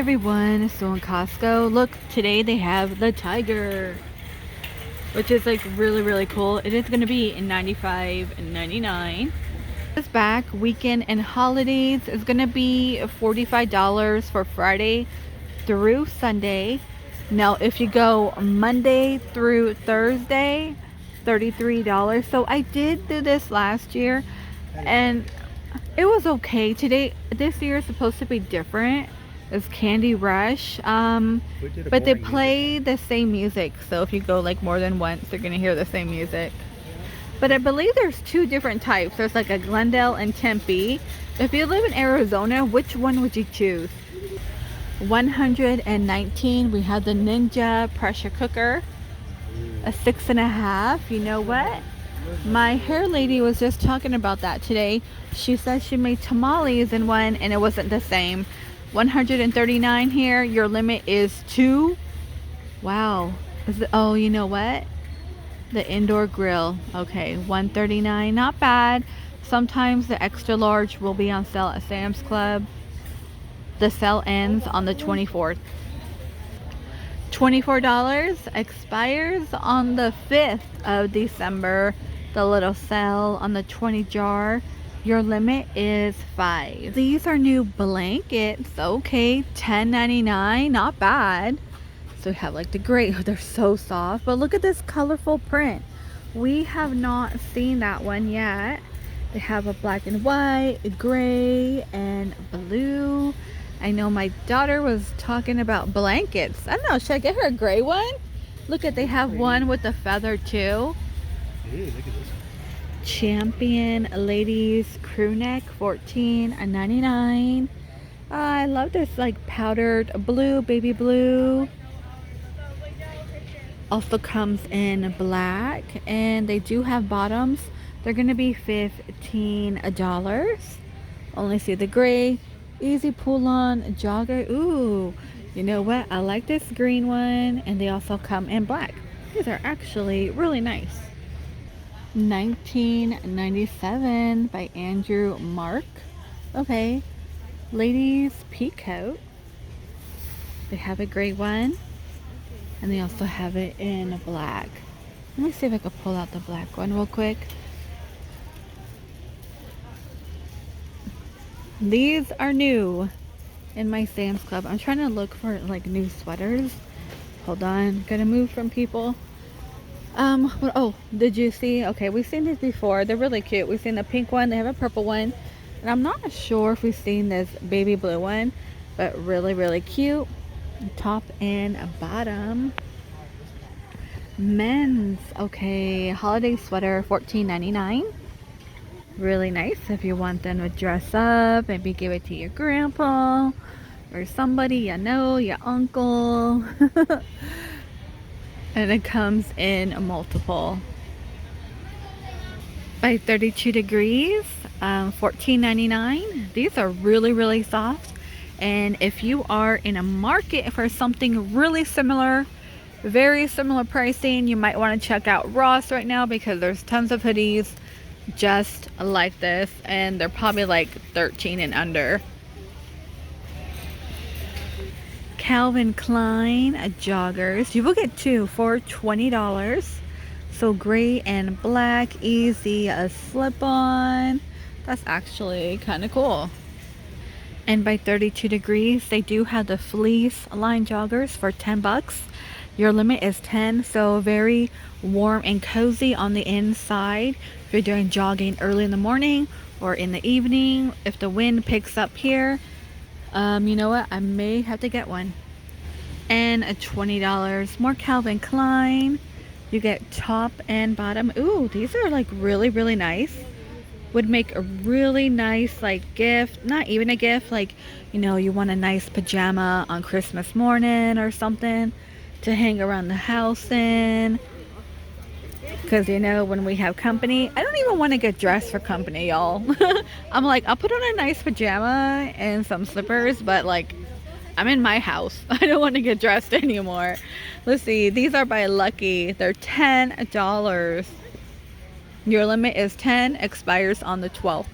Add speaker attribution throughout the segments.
Speaker 1: everyone, so in Costco, look, today they have the tiger, which is like really cool. It is going to be in $95.99. This back weekend and holidays is going to be $45 for Friday through Sunday. Now if you go Monday through Thursday, $33. So I did do this last year and it was okay. This year is supposed to be different. It's Candy Rush, but they play the same music, so if you go like more than once you're gonna hear the same music. But I believe there's two different types. There's like a Glendale and Tempe. If you live in Arizona, which one would you choose? 119. We have the Ninja pressure cooker, a 6.5. You know what, my hair lady was just talking about that today. She said she made tamales in one and it wasn't the same. 139 here. Your limit is 2. Wow. Oh, you know what, the indoor grill. Okay, 139. Not bad. Sometimes the extra large will be on sale at Sam's Club. The sale ends on the 24th. $24 expires on the 5th of December. The little sale on the 20 jar. Your limit is 5. These are new blankets. Okay, $10.99. Not bad. So we have like the gray. They're so soft. But look at this colorful print. We have not seen that one yet. They have a black and white, gray, and blue. I know my daughter was talking about blankets. I don't know, should I get her a gray one? Look at, they have one with a feather too.
Speaker 2: Hey, look at this.
Speaker 1: Champion ladies crew neck, $14.99. I love this like powdered blue, baby blue. Also comes in black, and they do have bottoms. They're gonna be $15. Only see the gray. Easy pull on jogger. Ooh, you know what, I like this green one, and they also come in black. These are actually really nice. $19.97 by Andrew Mark. Okay, ladies peacoat. They have a gray one, and they also have it in black. Let me see if I can pull out the black one real quick. These are new in my Sam's Club. I'm trying to look for like new sweaters. Hold on, gotta move from people. Oh, did you see? Okay, we've seen these before. They're really cute. We've seen the pink one. They have a purple one, and I'm not sure if we've seen this baby blue one, but really cute. Top and bottom. Men's, okay, holiday sweater, $14.99. Really nice if you want them to dress up, maybe give it to your grandpa or somebody you know, your uncle. And it comes in a multiple. By 32 degrees, $14.99. These are really soft, and if you are in a market for something really similar, very similar pricing, you might want to check out Ross right now, because there's tons of hoodies just like this, and they're probably like 13 and under. Calvin Klein joggers, you will get 2 for $20. So gray and black, easy slip on. That's actually kind of cool. And by 32 degrees, they do have the fleece line joggers for $10. Your limit is 10, so very warm and cozy on the inside if you're doing jogging early in the morning or in the evening. If the wind picks up here, you know what, I may have to get one. And $20 more Calvin Klein. You get top and bottom. Ooh, these are like really nice. Would make a really nice like gift. Not even a gift, like, you know, you want a nice pajama on Christmas morning or something to hang around the house in. Because, you know, when we have company, I don't even want to get dressed for company, y'all. I'm like, I'll put on a nice pajama and some slippers, but like, I'm in my house. I don't want to get dressed anymore. Let's see, these are by Lucky. They're $10. Your limit is 10, expires on the 12th.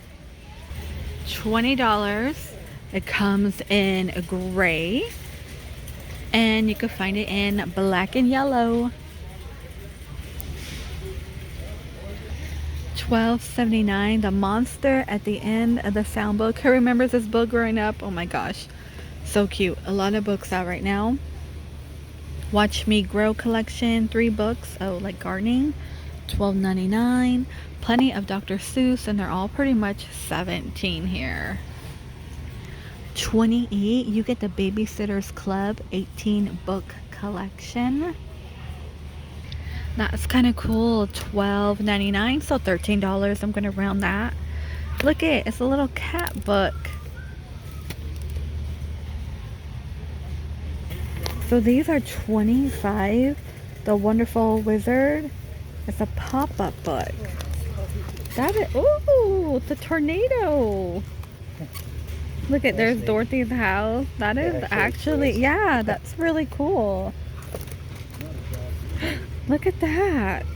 Speaker 1: $20. It comes in gray, and you can find it in black and yellow. $12.79. The monster at the end of the sound book. Who remembers this book growing up? Oh my gosh, so cute. A lot of books out right now. Watch Me Grow collection, 3 books. Oh, like gardening. $12.99. Plenty of Dr. Seuss, and they're all pretty much 17 here. 28. You get the Babysitter's Club 18 book collection. That's kind of cool. $12.99, so $13. I'm gonna round that. Look it, it's a little cat book. So these are $25. The Wonderful Wizard. It's a pop-up book. That is, ooh, the tornado. Look at, there's Dorothy's house. That is actually, yeah, that's really cool. Look at that.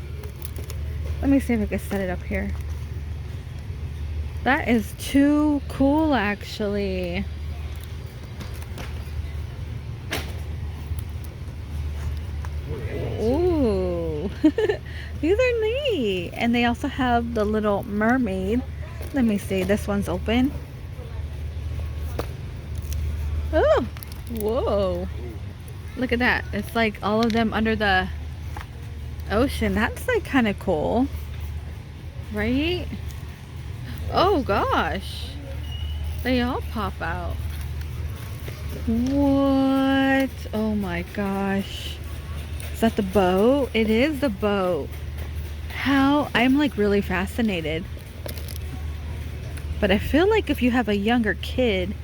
Speaker 1: Let me see if I can set it up here. That is too cool, actually. Ooh. These are neat. And they also have the Little Mermaid. Let me see. This one's open. Oh, whoa. Look at that. It's like all of them under the ocean. That's like kind of cool, right? Oh gosh, they all pop out. What? Oh my gosh, is that the boat? It is the boat. How? I'm like really fascinated, but I feel like if you have a younger kid,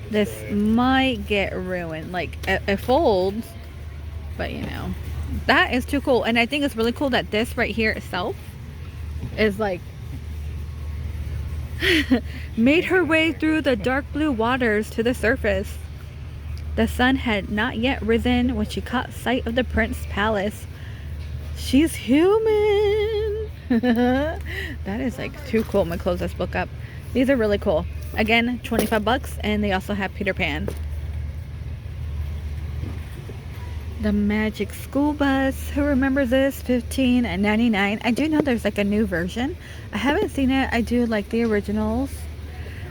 Speaker 1: this might get ruined. Like it folds, but you know, that is too cool. And I think it's really cool that this right here itself is like made her way through the dark blue waters to the surface. The sun had not yet risen when she caught sight of the prince's palace. She's human. That is like too cool. I'm gonna close this book up. These are really cool. Again, $25, and they also have Peter Pan. The Magic School Bus. Who remembers this? $15.99. I do know there's like a new version. I haven't seen it. I do like the originals.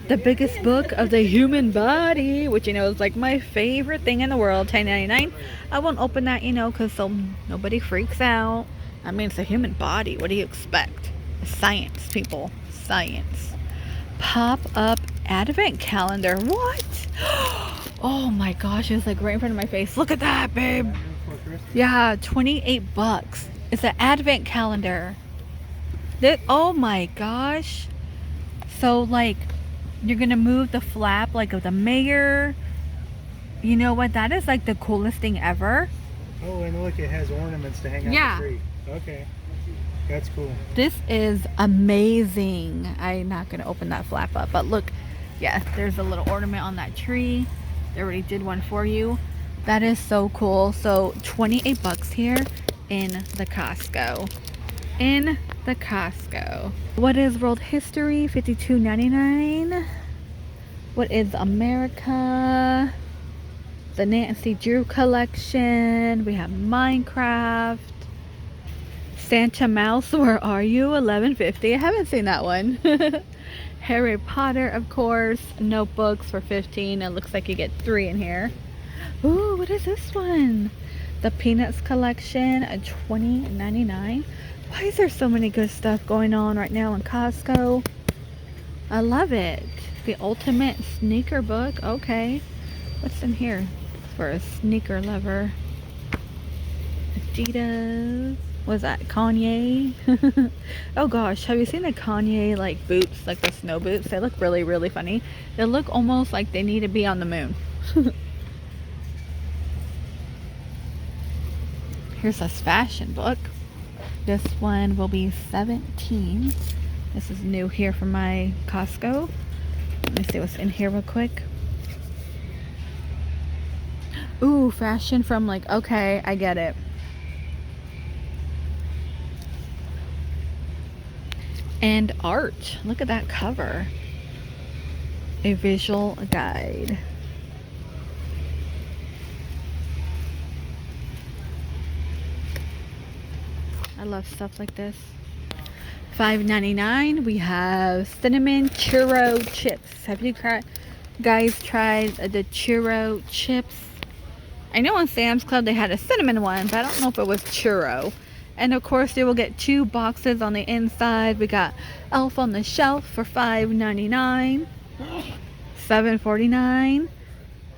Speaker 1: The Biggest Book of the Human Body, which you know is like my favorite thing in the world. $10.99. I won't open that, you know, because so nobody freaks out. I mean, it's a human body. What do you expect? Science, people. Science. Pop-up advent calendar. What? Oh my gosh, it's like right in front of my face. Look at that, babe. Yeah, $28. It's an advent calendar. Oh my gosh. So like you're gonna move the flap like of the mayor. You know what? That is like the coolest thing ever.
Speaker 2: Oh, and look, it has ornaments to hang on the tree. Okay. That's cool.
Speaker 1: This is amazing. I'm not gonna open that flap up, but look, yeah, there's a little ornament on that tree. They already did one for you. That is so cool. So $28 here in the Costco. In the Costco. What is world history? $52.99. What is America? The Nancy Drew collection. We have Minecraft. Santa Mouse, where are you? $11.50. I haven't seen that one. Harry Potter, of course. Notebooks for $15. It looks like you get 3 in here. Ooh, what is this one? The Peanuts collection at $20.99. Why is there so many good stuff going on right now in Costco? I love it. The Ultimate Sneaker Book. Okay. What's in here for a sneaker lover? Adidas. Was that Kanye? Oh gosh, have you seen the Kanye like boots, like the snow boots? They look really, really funny. They look almost like they need to be on the moon. Here's this fashion book. This one will be $17. This is new here from my Costco. Let me see what's in here real quick. Ooh, fashion from like, okay, I get it. And art. Look at that cover. a visual guide. I love stuff like this. $5.99. We have cinnamon churro chips. Have you guys tried the churro chips? I know on Sam's Club they had a cinnamon one, but I don't know if it was churro. And of course you will get 2 boxes on the inside. We got Elf on the Shelf for $5.99. $7.49.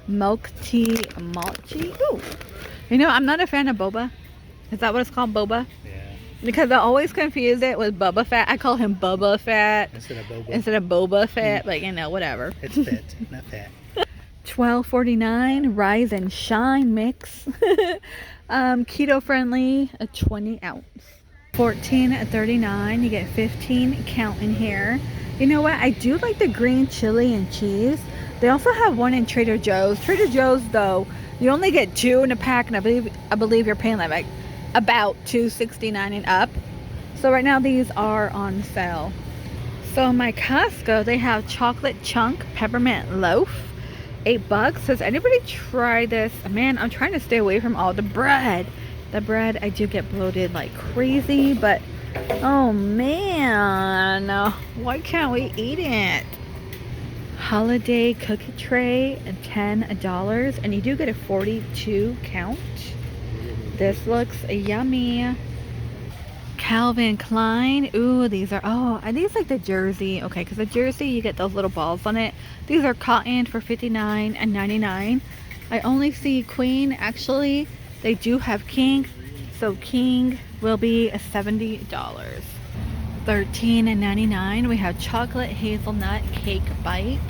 Speaker 1: Milk tea mochi. Ooh. You know, I'm not a fan of boba. Is that what it's called, boba?
Speaker 2: Yeah.
Speaker 1: Because I always confuse it with Bubba Fat. I call him Bubba Fat instead of Boba Fat. Like, you know, whatever.
Speaker 2: It's fit, not fat.
Speaker 1: $12.49 Rise and Shine mix. Keto friendly, a 20 ounce. $14.39. You get 15 count in here. You know what? I do like the green chili and cheese. They also have one in Trader Joe's. Trader Joe's though, you only get 2 in a pack, and I believe you're paying like about $2.69 and up. So right now these are on sale. So my Costco, they have chocolate chunk peppermint loaf, $8. Has anybody tried this? Man, I'm trying to stay away from all the bread. The bread, I do get bloated like crazy, but oh man, why can't we eat it? Holiday cookie tray, $10, and you do get a 42 count. This looks yummy. Calvin Klein. Ooh, these are, are these like the jersey? Okay, because the jersey, you get those little balls on it. These are cotton for $59.99. I only see queen. Actually, they do have king. So king will be $70. $13.99. We have chocolate hazelnut cake bite.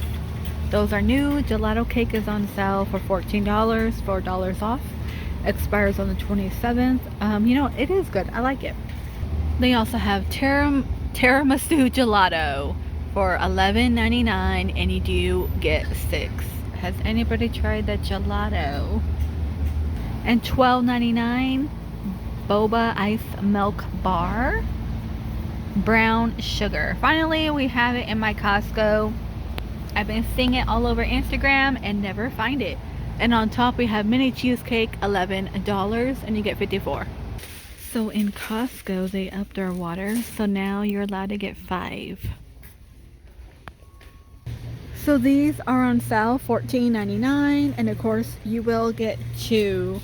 Speaker 1: Those are new. Gelato cake is on sale for $14. $4 off. Expires on the 27th. You know, it is good. I like it. They also have tiramisu gelato for $11.99, and you do get 6. Has anybody tried the gelato? And $12.99 boba ice milk bar, brown sugar. Finally, we have it in my Costco. I've been seeing it all over Instagram and never find it. And on top we have mini cheesecake, $11, and you get 54. So in Costco they upped their water, so now you're allowed to get 5. So these are on sale, $14.99, and of course you will get 2.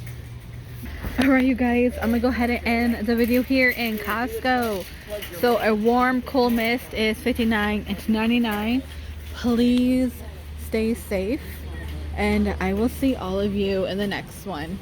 Speaker 1: Alright you guys, I'm gonna go ahead and end the video here in Costco. So a warm cool mist is $59.99. Please stay safe, and I will see all of you in the next one.